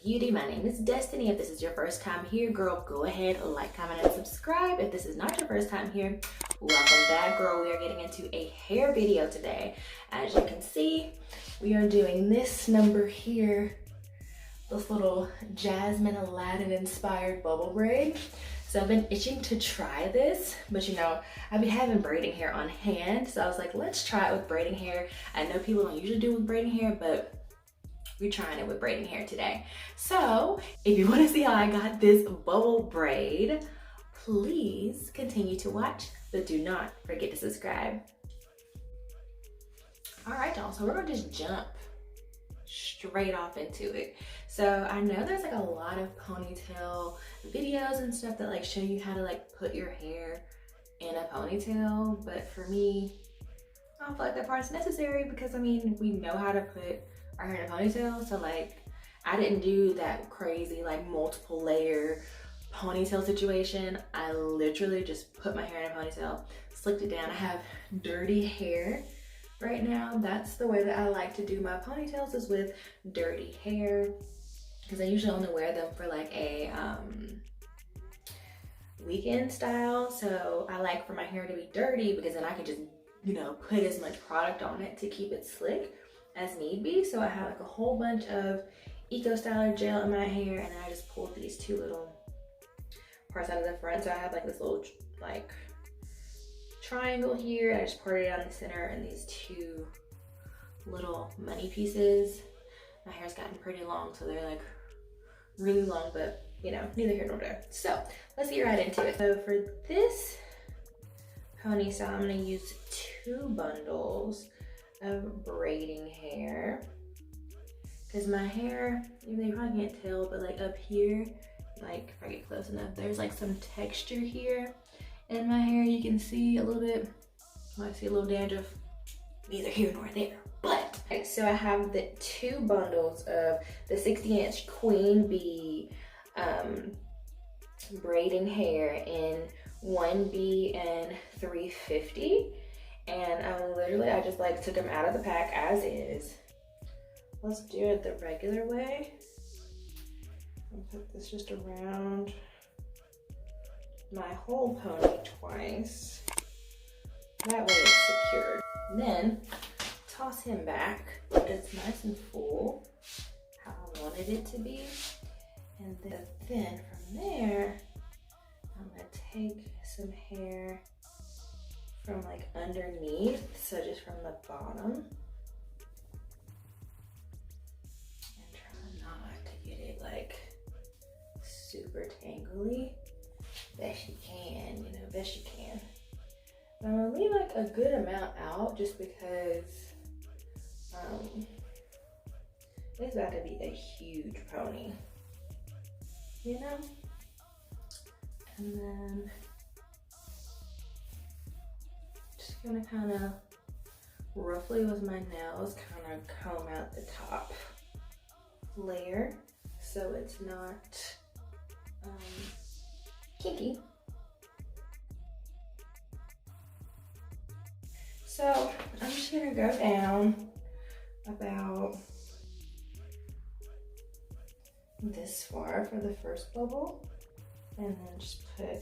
beauty. My name is Destiny. If this is your first time here, girl, go ahead, like, comment, and subscribe. If this is not your first time here, welcome back, girl. We are getting into a hair video today. As you can see, we are doing this number here, this little Jasmine Aladdin inspired bubble braid. So I've been itching to try this, but you know, I've been having braiding hair on hand. So I was like, let's try it with braiding hair. I know people don't usually do it with braiding hair, but we're trying it with braiding hair today. So if you want to see how I got this bubble braid, please continue to watch, but do not forget to subscribe. All right, y'all, so we're gonna just jump straight off into it. So I know there's like a lot of ponytail videos and stuff that like show you how to like put your hair in a ponytail, but for me, I don't feel like that part's necessary because I mean, we know how to put our hair in a ponytail. So like, I didn't do that crazy like multiple layer ponytail situation. I literally just put my hair in a ponytail, slicked it down. I have dirty hair right now. That's the way that I like to do my ponytails, is with dirty hair, because I usually only wear them for like a weekend style. So I like for my hair to be dirty because then I can just, you know, put as much product on it to keep it slick as need be. So I have like a whole bunch of Eco Styler gel in my hair, and then I just pulled these two little parts out of the front. So I have like this little like triangle here. I just parted it down the center, and these two little money pieces. My hair's gotten pretty long, so they're like really long, but you know, neither here nor there. So let's get right into it. So for this pony style, I'm gonna use 2 bundles of braiding hair, because my hair, even though you probably can't tell, but like up here, like if I get close enough, there's like some texture here in my hair. You can see a little bit, I see a little dandruff, neither here nor there. But okay, so I have the 2 bundles of the 60-inch queen bee braiding hair in 1B and 350. And I just like took them out of the pack as is. Let's do it the regular way. I'll put this just around my whole pony twice. That way it's secured. Then toss him back. It's nice and full, how I wanted it to be. And then from there, I'm gonna take some hair from like underneath, so just from the bottom, and try not to get it like super tangly. Best you can, you know, best you can. But I'm gonna leave like a good amount out just because it's about to be a huge pony, you know? And then just gonna kind of roughly with my nails kind of comb out the top layer so it's not kinky. So I'm just gonna go down about this far for the first bubble, and then just put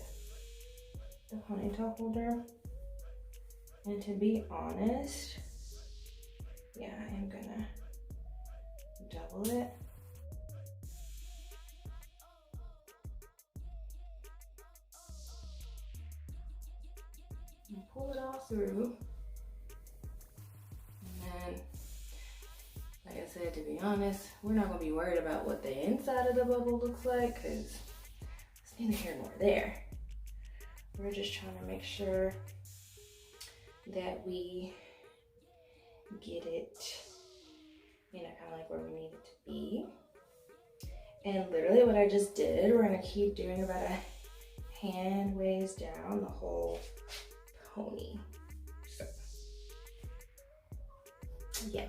the ponytail holder. And to be honest, yeah, I am gonna double it. And pull it all through. And then, like I said, to be honest, we're not gonna be worried about what the inside of the bubble looks like, because it's neither here nor there. We're just trying to make sure that we get it, you know, kind of like where we need it to be. And literally what I just did, we're gonna keep doing about a hand ways down the whole pony. So, yeah.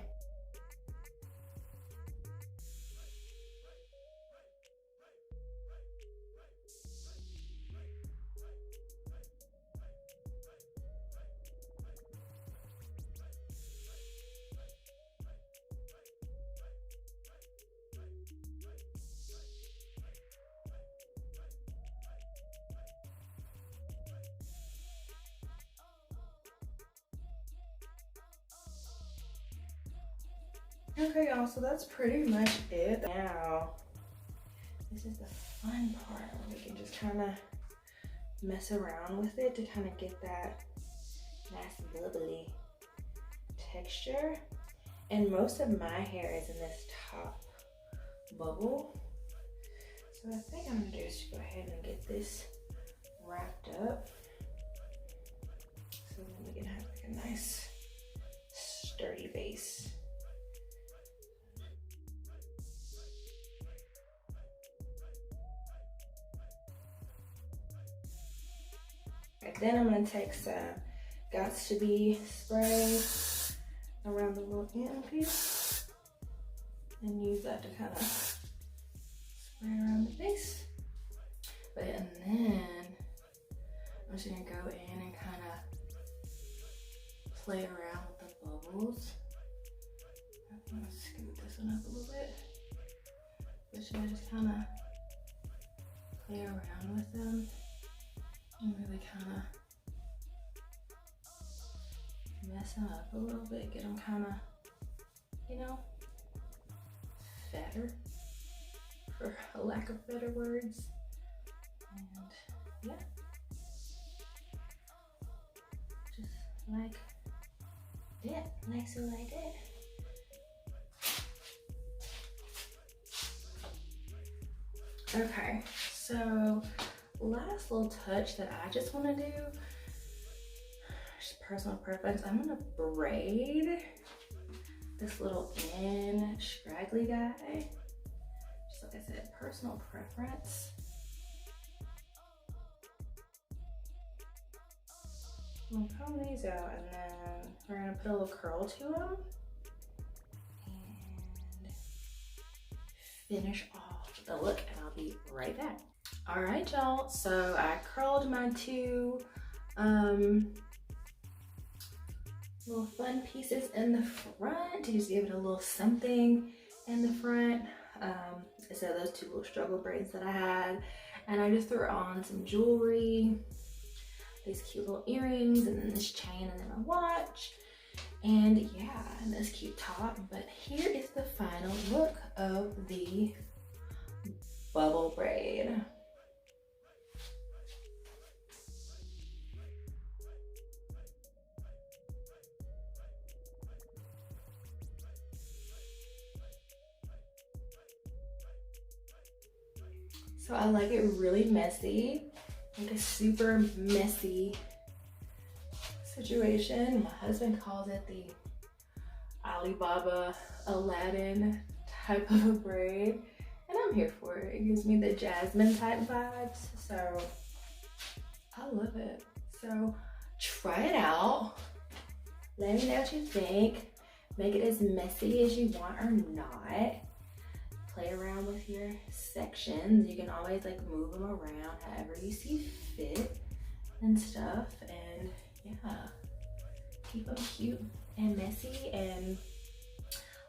Okay, y'all, so that's pretty much it. Now, this is the fun part where we can just kind of mess around with it to kind of get that nice bubbly texture. And most of my hair is in this top bubble. So I think I'm gonna do is go ahead and get this wrapped up so then we can have like a nice sturdy base. Then I'm gonna take some Gots to Be spray around the little end piece and use that to kind of spray around the base. And then I'm just gonna go in and kind of play around with the bubbles. I'm gonna scoot this one up a little bit. But should I just kind of play around with them and really kind of mess them up a little bit, get them kind of, you know, fatter, for a lack of better words. And yeah, just like that, like so, like that. Okay, so last little touch that I just want to do, just personal preference, I'm gonna braid this little end scraggly guy. Just like I said, personal preference. I'm gonna comb these out and then we're gonna put a little curl to them and finish off the look, and I'll be right back. All right, y'all, so I curled my two little fun pieces in the front to just give it a little something in the front. So those two little struggle braids that I had, and I just threw on some jewelry, these cute little earrings, and then this chain, and then my watch, and yeah, and this cute top. But here is the final look of the bubble braid. So I like it really messy, like a super messy situation. My husband calls it the Alibaba Aladdin type of a braid, and I'm here for it. It gives me the jasmine type vibes, so I love it. So try it out. Let me know what you think. Make it as messy as you want or not. Play around with your sections. You can always like move them around however you see fit and stuff. And yeah, keep them cute and messy. And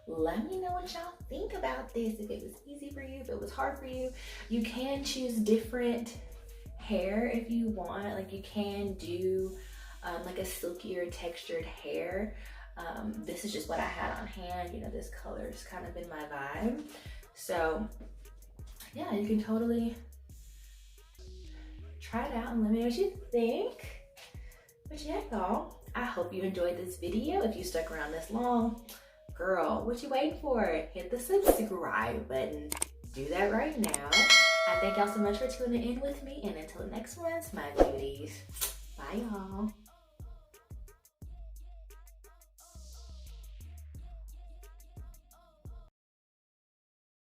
let me know what y'all think about this. If it was easy for you, if it was hard for you. You can choose different hair if you want. Like you can do like a silkier textured hair. This is just what I had on hand. You know, this color has kind of been my vibe. So yeah, you can totally try it out and let me know what you think. But yeah, y'all, I hope you enjoyed this video. If you stuck around this long, girl, what you waiting for? Hit the subscribe button. Do that right now. I thank y'all so much for tuning in with me, and until the next one, my beauties. Bye, y'all.